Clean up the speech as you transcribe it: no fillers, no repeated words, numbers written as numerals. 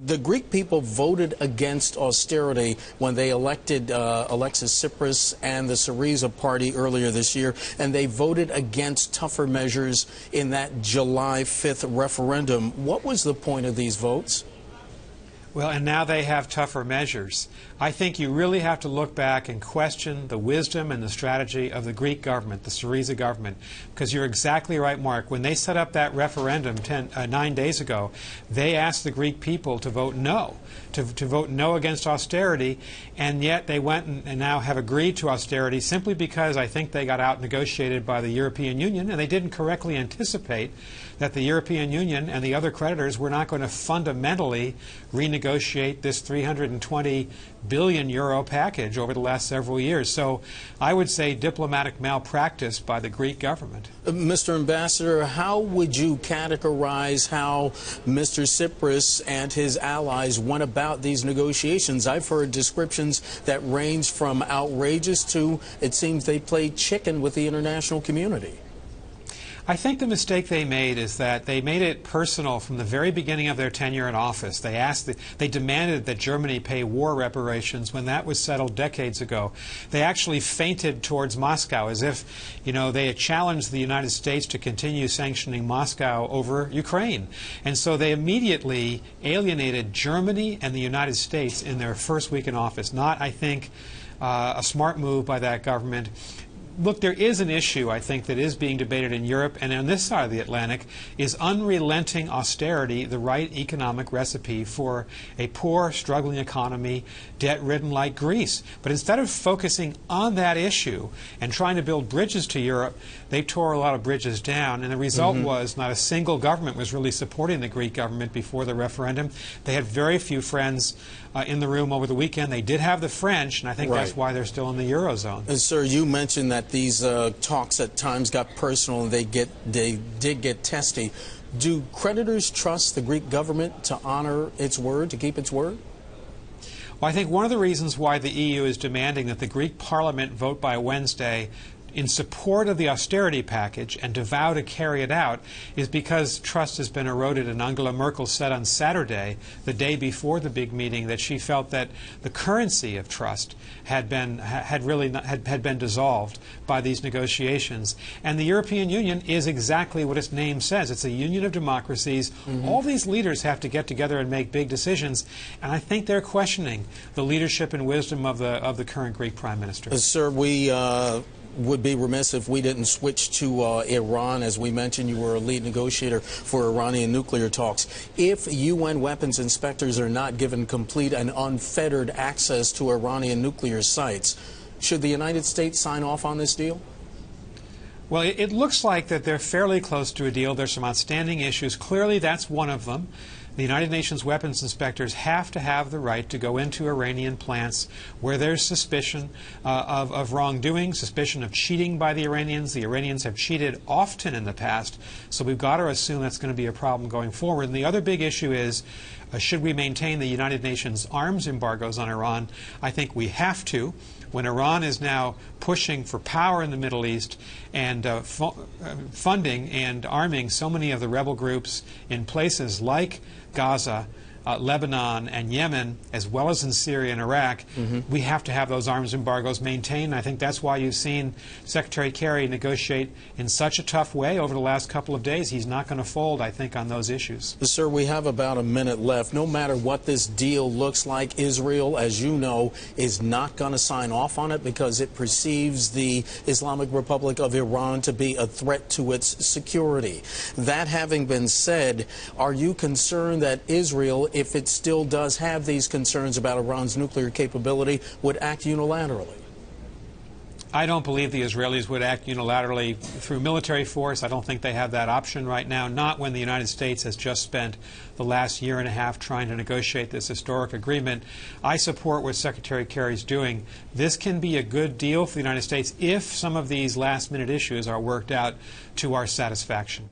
The Greek people voted against austerity when they elected Alexis Tsipras and the Syriza party earlier this year, and they voted against tougher measures in that July 5th referendum. What was the point of these votes? Well, and now they have tougher measures. I think you really have to look back and question the wisdom and the strategy of the Greek government, the Syriza government, because you're exactly right, Mark. When they set up that referendum 9 days ago, they asked the Greek people to vote no, to vote no against austerity, and yet they went and now have agreed to austerity simply because I think they got out-negotiated by the European Union, and they didn't correctly anticipate that the European Union and the other creditors were not going to fundamentally renegotiate this 320 billion euro package over the last several years. So I would say diplomatic malpractice by the Greek government. Mr. Ambassador, how would you categorize how Mr. Tsipras and his allies went about these negotiations? I've heard descriptions that range from outrageous to it seems they played chicken with the international community. I think the mistake they made is that they made it personal from the very beginning of their tenure in office. They demanded that Germany pay war reparations when that was settled decades ago. They actually feinted towards Moscow as if, they had challenged the United States to continue sanctioning Moscow over Ukraine. And so they immediately alienated Germany and the United States in their first week in office. Not, I think, a smart move by that government. Look, there is an issue, I think, that is being debated in Europe and on this side of the Atlantic. Is unrelenting austerity the right economic recipe for a poor, struggling economy, debt-ridden like Greece? But instead of focusing on that issue and trying to build bridges to Europe, they tore a lot of bridges down, and the result was not a single government was really supporting the Greek government before the referendum. They had very few friends in the room over the weekend. They did have the French, and I think that's why they're still in the Eurozone. And sir, you mentioned that these talks at times got personal and they did get testy. Do creditors trust the Greek government to honor its word, to keep its word? Well, I think one of the reasons why the EU is demanding that the Greek parliament vote by Wednesday in support of the austerity package and to vow to carry it out is because trust has been eroded. And Angela Merkel said on Saturday, the day before the big meeting, that she felt that the currency of trust had been dissolved by these negotiations. And the European Union is exactly what its name says. It's a union of democracies. All these leaders have to get together and make big decisions. And I think they're questioning the leadership and wisdom of the current Greek Prime Minister. Sir, we would be remiss if we didn't switch to Iran. As we mentioned, you were a lead negotiator for Iranian nuclear talks. If UN weapons inspectors are not given complete and unfettered access to Iranian nuclear sites, should the United States sign off on this deal? Well, it looks like that they're fairly close to a deal. There's some outstanding issues. Clearly, that's one of them. The United Nations weapons inspectors have to have the right to go into Iranian plants where there's suspicion of wrongdoing, suspicion of cheating by the Iranians. The Iranians have cheated often in the past, so we've got to assume that's going to be a problem going forward. And the other big issue is, should we maintain the United Nations arms embargoes on Iran? I think we have to. When Iran is now pushing for power in the Middle East and funding and arming so many of the rebel groups in places like Gaza, Lebanon, and Yemen, as well as in Syria and Iraq, we have to have those arms embargoes maintained. I think that's why you've seen Secretary Kerry negotiate in such a tough way over the last couple of days. He's not going to fold, I think, on those issues. Sir, we have about a minute left. No matter what this deal looks like, Israel, as you know, is not going to sign off on it because it perceives the Islamic Republic of Iran to be a threat to its security. That having been said, are you concerned that Israel, if it still does have these concerns about Iran's nuclear capability, would act unilaterally? I don't believe the Israelis would act unilaterally through military force. I don't think they have that option right now, not when the United States has just spent the last year and a half trying to negotiate this historic agreement. I support what Secretary Kerry's doing. This can be a good deal for the United States if some of these last-minute issues are worked out to our satisfaction.